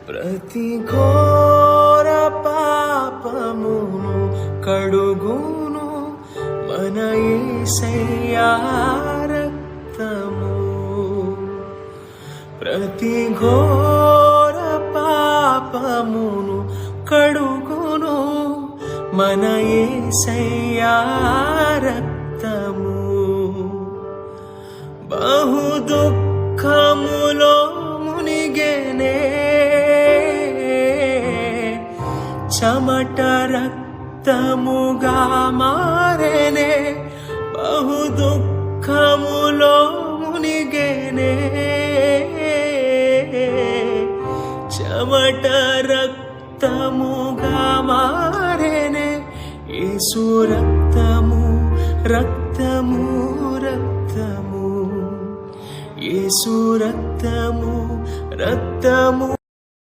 ప్రతి ఘోర పాపమును కడుగును మన యేసయ్యా రక్తము. ప్రతి ఘోర పాపమును కడుగును మన యేసయ్యా రక్తము. బహు దుఃఖములో మునిగెనే చెమట రక్తముగా మారెనే. బహు దుఃఖములో మునిగెనే చెమట రక్తముగా మారెనే. యేసు రక్తము రక్తము రక్తము, యేసు రక్తము రక్తము